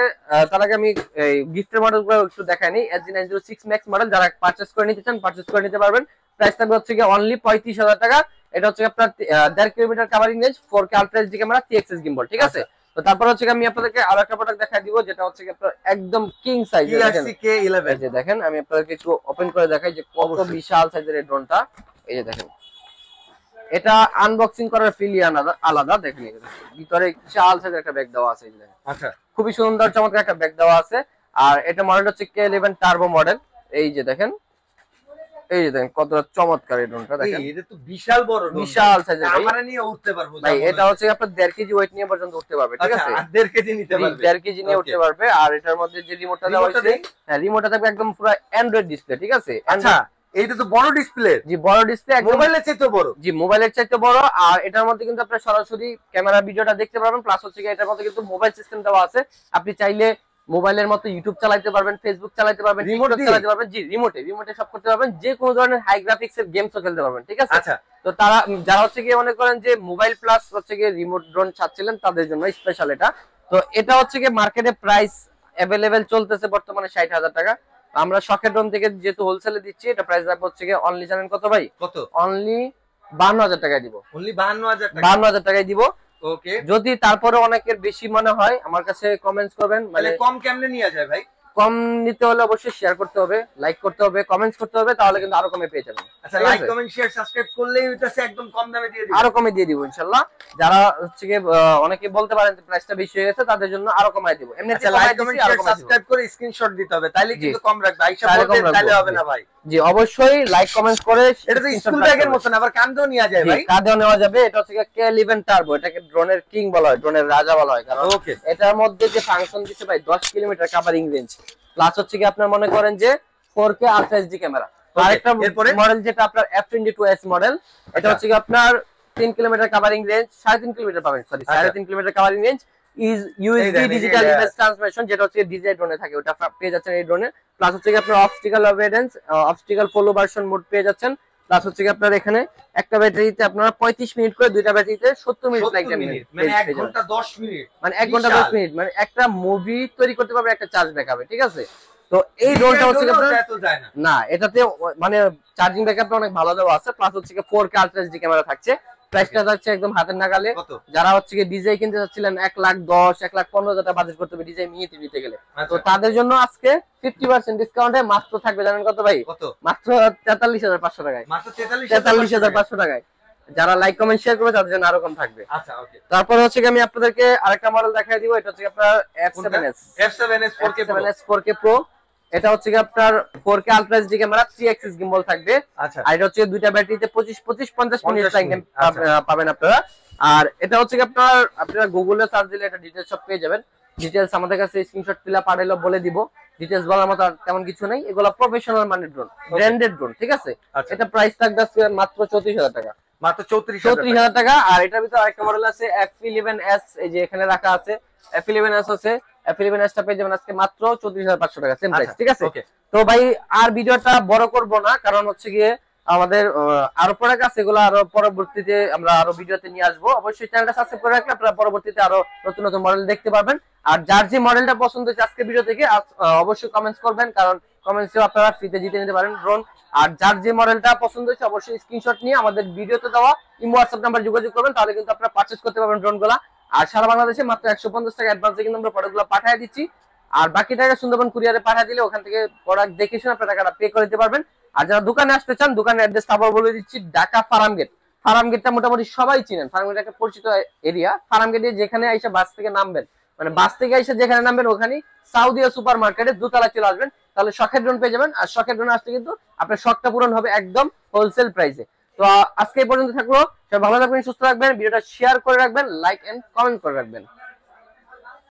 তার আগে আমি এই গিফটের মডেলগুলো একটু দেখাই নি। SG906 Max মডেল যারা পারচেজ করে নিতে চান পারচেজ করে নিতে পারবেন। প্রাইস থাকবে হচ্ছে অনলি 35000 টাকা। এটা হচ্ছে আপনার 1.5 kilometre covering range, 4K ultra HD camera, 3 gimbal. ঠিক আছে, তো তারপর হচ্ছে আমি আপনাদেরকে আরো একটা প্রোডাক্ট দেখাই দিব যেটা হচ্ছে আপনার একদম কিং সাইজ। K11 এই যে দেখেন, আমি আপনাদেরকে একটু ওপেন করে দেখাই যে কত বিশাল সাইজের এই ড্রোনটা। এই যে দেখেন, এটা আনবক্সিং করার ফিলই আলাদা। দেখেন ভিতরে বিশাল সাইজের একটা ব্যাগ দেওয়া আছে। আচ্ছা, খুবই সুন্দর চমৎকার একটা ব্যাগ দেওয়া আছে। আর এটা মডেল হচ্ছে K11 টার্বো মডেল। এই যে দেখেন, এই যে দেখেন কত চমৎকার এই ড্রোনটা। দেখেন এটা তো বিশাল বড় ড্রোন, বিশাল সাইজের ভাই। আমরা নিয়ে উঠতে পারবো ভাই এটা হচ্ছে আপনার 1.5 কেজি ওয়েট নিয়ে পর্যন্ত উঠতে পারবে। ঠিক আছে, 1.5 কেজি নিতে পারবে, 1.5 কেজি নিয়ে উঠতে পারবে। আর এটার মধ্যে যে রিমোটটা দেওয়া হয়েছে, হ্যাঁ রিমোটটা থাকবে একদম পুরো অ্যান্ড্রয়েড ডিসপ্লে। ঠিক আছে, আচ্ছা এইটা তো বড় ডিসপ্লে। জি বড় ডিসপ্লে, মোবাইলের চাইতে বড়। জি মোবাইলের চাইতে বড়। আর এটার মধ্যে কিন্তু আপনি সরাসরি ক্যামেরা ভিডিওটা দেখতে পারবেন। প্লাস হচ্ছে এটার মধ্যে কিন্তু মোবাইল সিস্টেম দেওয়া আছে। আপনি চাইলে মোবাইলের মতো ইউটিউব চালাতে পারবেন, ফেসবুক চালাতে পারবেন, টিকটক চালাতে পারবেন। জি রিমোটে সব করতে পারবেন। যে কোনো ধরনের হাই গ্রাফিক্স এর গেমসও খেলতে পারবেন। ঠিক আছে, আচ্ছা, তো যারা হচ্ছে মনে করেন যে মোবাইল প্লাস হচ্ছে রিমোট ড্রোন চাচ্ছিলেন তাদের জন্য স্পেশাল এটা। তো এটা হচ্ছে মার্কেটে প্রাইস अवेलेबल চলতেছে বর্তমানে 60000 টাকা। আমরা শখের ড্রোন থেকে যেহেতু হোলসেলে দিচ্ছি, এটা প্রাইস রাখবো হচ্ছে অনলি, জানেন কত ভাই? কত? অনলি 52000 টাকায় দিব। অনলি 52000 টাকা, 52000 টাকায় দিব। ওকে, যদি তারপরে অনেকের বেশি মনে হয় আমার কাছে কমেন্টস করবেন। মানে কম কেমনে নিয়ে যায় ভাই? কম নিতে হলে অবশ্যই শেয়ার করতে হবে, লাইক করতে হবে, কমেন্টস করতে হবে, তাহলে কিন্তু আরো কমে পেয়ে যাবেন। আচ্ছা, লাইক কমেন্ট শেয়ার সাবস্ক্রাইব করলেই হইতাছে একদম কম দামে দিয়ে দিব, আরো কমে দিয়ে দিব ইনশাআল্লাহ। যারা হচ্ছে অনেকে বলতে পারেন যে প্রাইসটা বেশি হয়ে গেছে, তাদের জন্য আরো কমায় দিব। এমনিতে লাইক কমেন্ট শেয়ার সাবস্ক্রাইব করে স্ক্রিনশট দিতে হবে, তাইলে কিন্তু কম রাখবে। আইসা বলতে তাইলে হবে না ভাই। জি অবশ্যই লাইক কমেন্টস করে। এটা তো স্কুল ব্যাগের মতন, আবার কাঁধেও নেওয়া যায় ভাই। কাঁধেও নেওয়া যাবে। এটা হচ্ছে K11 টার্বো, এটাকে ড্রোনের কিং বলা হয়, ড্রোনের রাজা বলা হয়। কারণ এটার মধ্যে যে ফাংশন দিচ্ছে ভাই 10 কিলোমিটার কভারিং রেঞ্জ, প্লাস হচ্ছে আপনার মনে করেন যে 4K আলট্রা এইচডি ক্যামেরা। আরেকটা মডেল যেটা আপনার F22s মডেল, এটা হচ্ছে আপনার 3 কিলোমিটার কভারিং রেঞ্জ, 3.5 কিলোমিটার পাবেন, sorry 3.5 kilometre covering range, is USB digital image transmission, যেটা হচ্ছে ডিজিটাল ড্রোনে থাকে, ওটা পেয়ে যাচ্ছেন এই ড্রোনে। প্লাস হচ্ছে আপনার obstacle avoidance, obstacle follow version mode পেয়ে যাচ্ছেন। প্লাস হচ্ছে আপনার এখানে একটা ব্যাটারিতে আপনারা 35 মিনিট করে, দুইটা ব্যাটারিতে 70 মিনিট লাগবে, মানে 1 ঘন্টা 10 মিনিট, মানে 1 ঘন্টা 10 মিনিট, মানে একটা মুভি তৈরি করতে পারবে একটা চার্জ ব্যাকআপে। ঠিক আছে, তো এই ড্রোনটা হচ্ছে না, এটাতে মানে চার্জিং ব্যাকআপটা অনেক ভালো দেওয়া আছে। প্লাস হচ্ছে 4K আলট্রা এইচডি ক্যামেরা থাকছে। প্রাইসটা যাচ্ছে একদম হাতের নাগালে। যারা হচ্ছে ডিজাই কিনতে চাচ্ছিলেন 1,10,000 1,15,000 টাকা বাজেট করতে হবে ডিজাই নিয়ে নিতে গেলে, তো তাদের জন্য আজকে 50% ডিসকাউন্টে মাত্র থাকবে, জানেন কত ভাই? মাত্র 43500 টাকায়, মাত্র 43500 টাকায়। যারা লাইক কমেন্ট শেয়ার করবে তাদের জন্য আরো কম থাকবে। আচ্ছা, ওকে। তারপর হচ্ছে আমি আপনাদেরকে আরেকটা মডেল দেখাই দিব। এটা হচ্ছে আপনার F7s 4K Pro। এটা হচ্ছে আপনার 4K ultra HD camera, 3 gimbal থাকবে। আচ্ছা, আর এটা হচ্ছে দুইটা ব্যাটারিতে 25-50 মিনিট পাবেন আপনারা। আর এটা হচ্ছে আপনারা গুগলে সার্চ দিলে এটা ডিটেইলস সব পেয়ে যাবেন। ডিটেইলস আমাদের কাছে স্ক্রিনশট তুলে পাঠাইলে বলে দিব। ডিটেইলস বলার মতো তেমন কিছু নাই, এগুলো প্রফেশনাল মানের ড্রোন, ব্র্যান্ডেড ড্রোন। ঠিক আছে, এটা প্রাইস থাকবে মাত্র 34000 টাকা, মাত্র 34000 টাকা। আর এটার ভিতরে আরেকটা মডেল আছে F11s, এই যে এখানে রাখা আছে F11s আছে। F11s টা পেয়ে যাবেন আজকে মাত্র 34500 টাকা, সেম প্রাইস। ঠিক আছে, তো ভাই আর ভিডিওটা বড় করব না, কারণ হচ্ছে গিয়ে আমাদের আরো প্রোডাক্ট আছে, এগুলো আরো পরবর্তীতে আমরা আরো ভিডিওতে নিয়ে আসবো। অবশ্যই চ্যানেলটা সাবস্ক্রাইব করে রাখলে আপনারা পরবর্তীতে আরো নতুন নতুন মডেল দেখতে পারবেন। আর যার যে মডেলটা পছন্দ হচ্ছে আজকে ভিডিও থেকে অবশ্যই কমেন্টস করবেন, কারণ কমেন্টসে আপনারা ফ্রিতে জিতে নিতে পারেন ড্রোন। আর যার যে মডেলটা পছন্দ হচ্ছে অবশ্যই স্ক্রিনশট নিয়ে আমাদের ভিডিওতে দেওয়া ইমো হোয়াটসঅ্যাপ নাম্বার যোগাযোগ করবেন, তাহলে কিন্তু আপনারা পারচেজ করতে পারবেন ড্রোনগুলো। আর সারা বাংলাদেশে মাত্র 150 টাকা অ্যাডভান্সে কিন্তু আমরা প্রোডাক্টগুলো পাঠিয়ে দিচ্ছি। আর বাকি টাকা সুন্দরবন কুরিয়ারে পাঠিয়ে দিলে ওখান থেকে প্রোডাক্ট দেখে শুনে আপনারা টাকাটা পে করে দিতে পারবেন। আর যারা দোকানে আসতে চান, দোকানের অ্যাড্রেসটা আবার বলে দিচ্ছি, ঢাকা ফার্মগেট। ফার্মগেটটা মোটামুটি সবাই চিনেন, ফার্মগেট একটা পরিচিত এরিয়া। ফার্মগেটে যেখানে আইসা বাস থেকে নামবেন, মানে বাস থেকে আইসা যেখানে নামবেন ওখানে সাউদিয়া সুপার মার্কেটে দোতলা চলে আসবেন, তাহলে শখের ড্রোন পেয়ে যাবেন। আর শখের ড্রোন আসলে কিন্তু আপনার শখটা পূরণ হবে একদম হোলসেল প্রাইসে। তো আজকে এই পর্যন্ত থাকলো, সবাই ভালো থাকবেন, সুস্থ থাকবেন, ভিডিওটা শেয়ার করে রাখবেন, লাইক এন্ড কমেন্ট করে রাখবেন।